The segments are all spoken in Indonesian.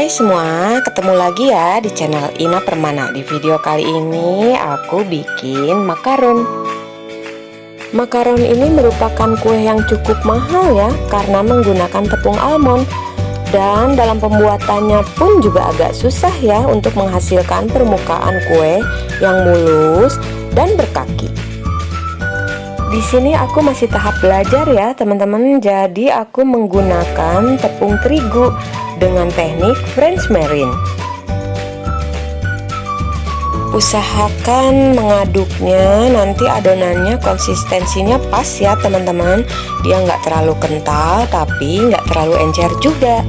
Hai semua, ketemu lagi ya di channel Ina Permana. Di video kali ini aku bikin makaron. Makaron ini merupakan kue yang cukup mahal ya, karena menggunakan tepung almond. Dan dalam pembuatannya pun juga agak susah ya untuk menghasilkan permukaan kue yang mulus dan berkaki. Di sini aku masih tahap belajar ya teman-teman. Jadi aku menggunakan tepung terigu dengan teknik French Marine. Usahakan mengaduknya, nanti adonannya konsistensinya pas ya teman-teman. Dia nggak terlalu kental tapi nggak terlalu encer juga.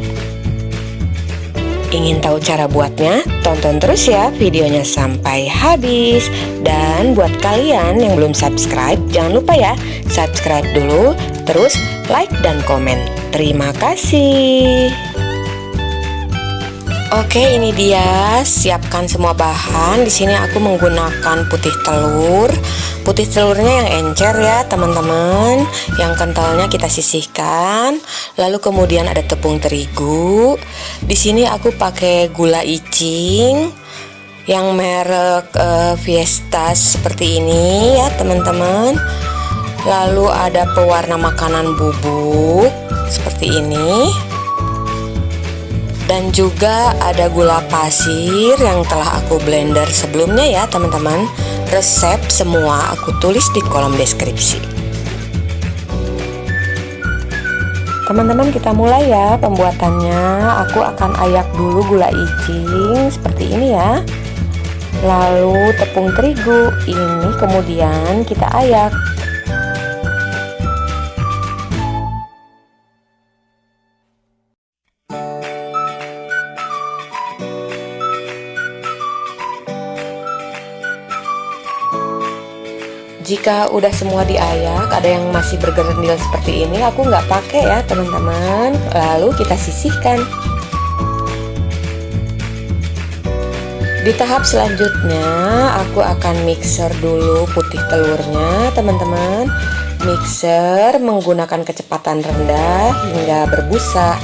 Ingin tahu cara buatnya? Tonton terus ya videonya sampai habis. Dan buat kalian yang belum subscribe, jangan lupa ya subscribe dulu, terus like dan komen. Terima kasih. Oke, ini dia. Siapkan semua bahan. Di sini aku menggunakan putih telur. Putih telurnya yang encer ya, teman-teman. Yang kentalnya kita sisihkan. Lalu kemudian ada tepung terigu. Di sini aku pakai gula icing yang merek Fiesta seperti ini ya, teman-teman. Lalu ada pewarna makanan bubuk seperti ini. Dan juga ada gula pasir yang telah aku blender sebelumnya ya teman-teman. Resep semua aku tulis di kolom deskripsi. Teman-teman, kita mulai ya pembuatannya. Aku akan ayak dulu gula icing seperti ini ya. Lalu tepung terigu ini kemudian kita ayak. Jika udah semua diayak, ada yang masih bergerendil seperti ini, aku nggak pakai ya teman-teman. Lalu kita sisihkan. Di tahap selanjutnya, aku akan mixer dulu putih telurnya teman-teman. Mixer menggunakan kecepatan rendah hingga berbusa.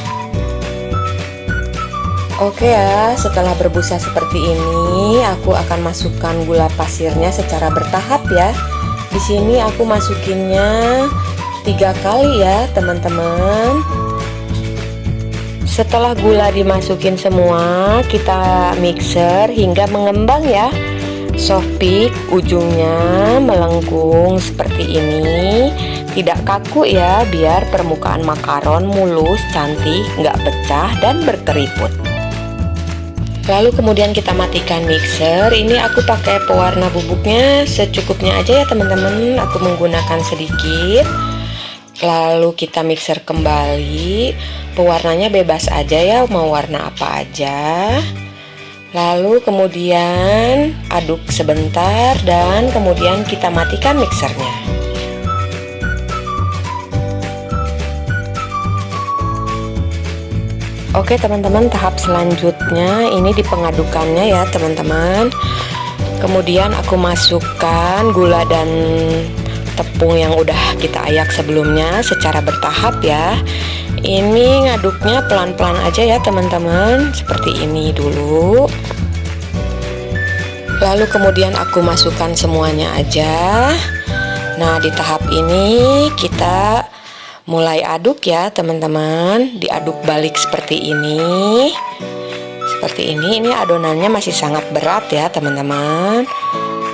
Oke ya, setelah berbusa seperti ini, aku akan masukkan gula pasirnya secara bertahap ya. Di sini aku masukinnya 3 kali ya teman-teman. Setelah gula dimasukin semua, kita mixer hingga mengembang ya. Soft peak, ujungnya melengkung seperti ini. Tidak kaku ya, biar permukaan makaron mulus, cantik, nggak pecah dan berkeriput. Lalu kemudian kita matikan mixer. Ini aku pakai pewarna bubuknya secukupnya aja ya teman-teman. Aku menggunakan sedikit. Lalu kita mixer kembali. Pewarnanya bebas aja ya, mau warna apa aja. Lalu kemudian aduk sebentar dan kemudian kita matikan mixernya. Oke teman-teman, tahap selanjutnya ini di pengadukannya ya teman-teman. Kemudian aku masukkan gula dan tepung yang udah kita ayak sebelumnya secara bertahap ya. Ini ngaduknya pelan-pelan aja ya teman-teman, seperti ini dulu. Lalu kemudian aku masukkan semuanya aja. Nah, di tahap ini kita mulai aduk ya teman-teman. Diaduk balik seperti ini. Seperti ini adonannya masih sangat berat ya teman-teman.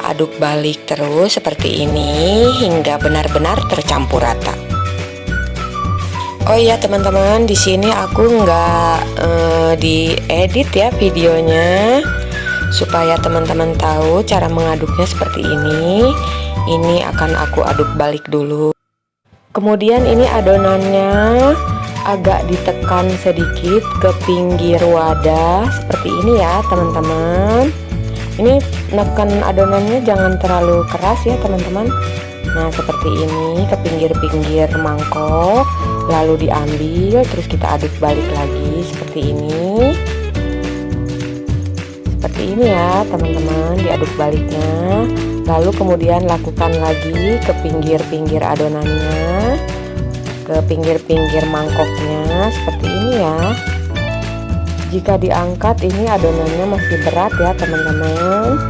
Aduk balik terus seperti ini hingga benar-benar tercampur rata. Oh iya teman-teman, di sini aku nggak diedit ya videonya, supaya teman-teman tahu cara mengaduknya seperti ini. Ini akan aku aduk balik dulu. Kemudian ini adonannya agak ditekan sedikit ke pinggir wadah seperti ini ya teman-teman. Ini neken adonannya jangan terlalu keras ya teman-teman. Nah seperti ini ke pinggir-pinggir mangkok. Lalu diambil terus kita aduk balik lagi seperti ini. Seperti ini ya teman-teman, diaduk baliknya. Lalu kemudian lakukan lagi ke pinggir-pinggir adonannya, ke pinggir-pinggir mangkoknya seperti ini ya. Jika diangkat ini adonannya masih berat ya teman-teman.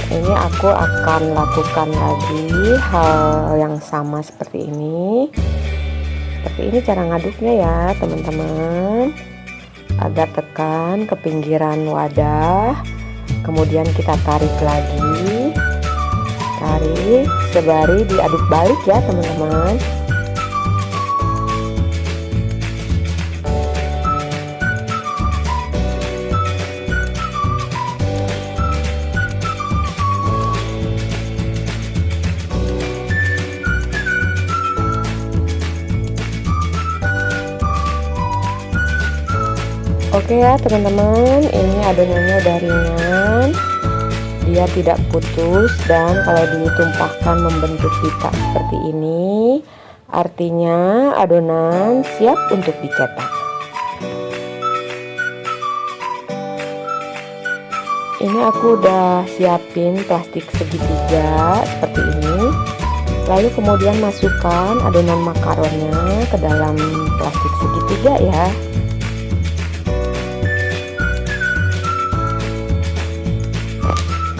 Ini aku akan lakukan lagi hal yang sama seperti ini. Seperti ini cara ngaduknya ya teman-teman. Agak tekan ke pinggiran wadah, kemudian kita tarik lagi. Tarik, sembari diaduk balik ya teman-teman. Oke ya teman-teman, ini adonannya udah ringan, dia tidak putus, dan kalau ditumpahkan membentuk pita seperti ini, artinya adonan siap untuk dicetak. Ini aku udah siapin plastik segitiga seperti ini, lalu kemudian masukkan adonan makaronnya ke dalam plastik segitiga ya.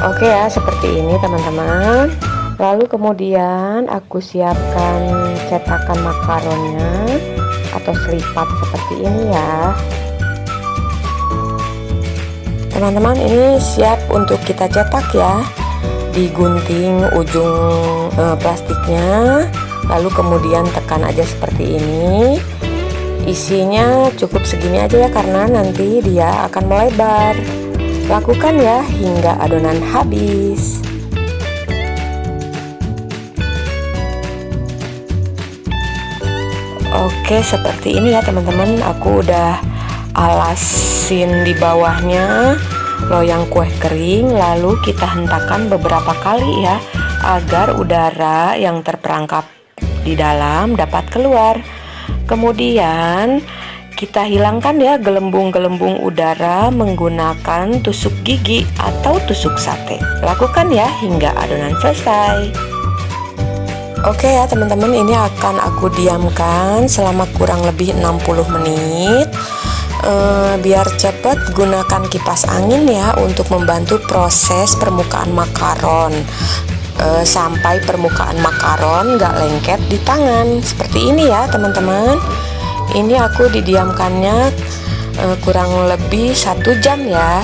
Oke ya, seperti ini teman-teman. Lalu kemudian aku siapkan cetakan makaronnya atau selipat seperti ini ya. Teman-teman, ini siap untuk kita cetak ya. Digunting ujung plastiknya, lalu kemudian tekan aja seperti ini. Isinya cukup segini aja ya, karena nanti dia akan melebar. Lakukan ya hingga adonan habis. Oke, seperti ini ya teman-teman. Aku udah alasin di bawahnya loyang kue kering, lalu kita hentakkan beberapa kali ya, agar udara yang terperangkap di dalam dapat keluar. Kemudian kita hilangkan ya gelembung-gelembung udara menggunakan tusuk gigi atau tusuk sate. Lakukan ya hingga adonan selesai. Oke ya teman-teman, ini akan aku diamkan selama kurang lebih 60 menit. Biar cepat, gunakan kipas angin ya untuk membantu proses permukaan makaron, sampai permukaan makaron nggak lengket di tangan. Seperti ini ya teman-teman. Ini aku didiamkannya kurang lebih 1 jam ya.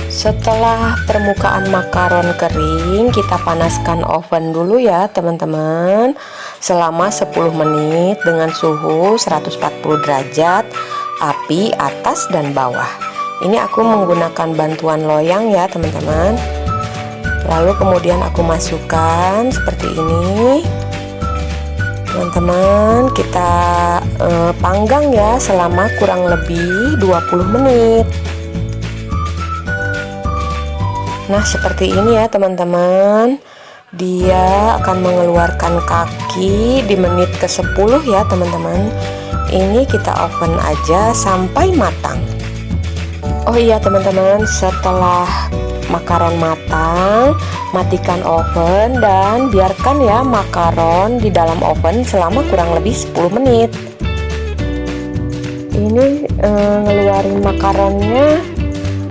Setelah permukaan makaron kering, kita panaskan oven dulu ya teman-teman, selama 10 menit dengan suhu 140 derajat, api atas dan bawah. Ini aku menggunakan bantuan loyang ya teman-teman. Lalu kemudian aku masukkan seperti ini. Teman-teman, kita panggang ya selama kurang lebih 20 menit. Nah, seperti ini ya teman-teman. Dia akan mengeluarkan kaki di menit ke-10 ya teman-teman. Ini kita oven aja sampai matang. Oh iya teman-teman, setelah makaron matang, matikan oven dan biarkan ya makaron di dalam oven selama kurang lebih 10 menit. Ini ngeluarin makaronnya,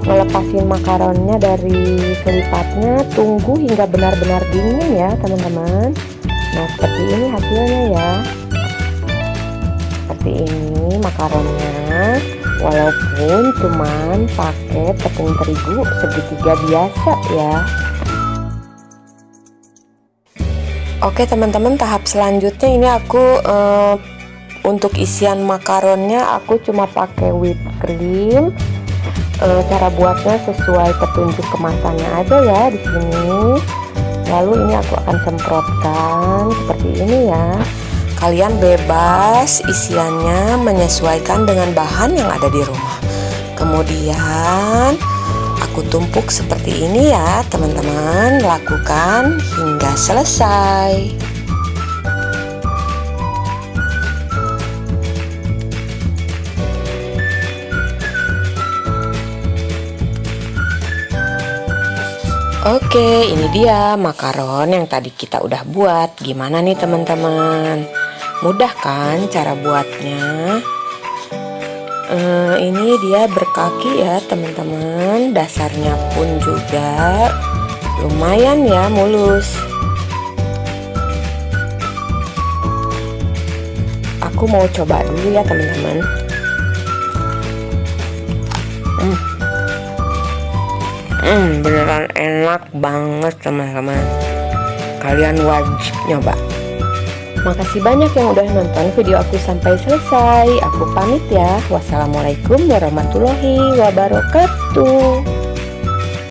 ngelepasin makaronnya dari selipatnya, tunggu hingga benar-benar dingin ya teman-teman. Nah, seperti ini hasilnya ya. Seperti ini makaronnya, walaupun cuman pakai tepung terigu segitiga biasa ya. Oke teman-teman, tahap selanjutnya ini aku untuk isian makaronnya aku cuma pakai whipped cream. Cara buatnya sesuai petunjuk kemasannya aja ya di sini. Lalu ini aku akan semprotkan seperti ini ya. Kalian bebas isiannya menyesuaikan dengan bahan yang ada di rumah. Kemudian aku tumpuk seperti ini ya teman-teman. Lakukan hingga selesai. Oke, ini dia makaron yang tadi kita udah buat. Gimana nih teman-teman? Mudah kan cara buatnya? Ini dia berkaki ya teman-teman. Dasarnya pun juga lumayan ya mulus. Aku mau coba dulu ya teman-teman. Beneran enak banget teman-teman. Kalian wajib nyoba. Makasih banyak yang udah nonton video aku sampai selesai. Aku pamit ya. Wassalamualaikum warahmatullahi wabarakatuh.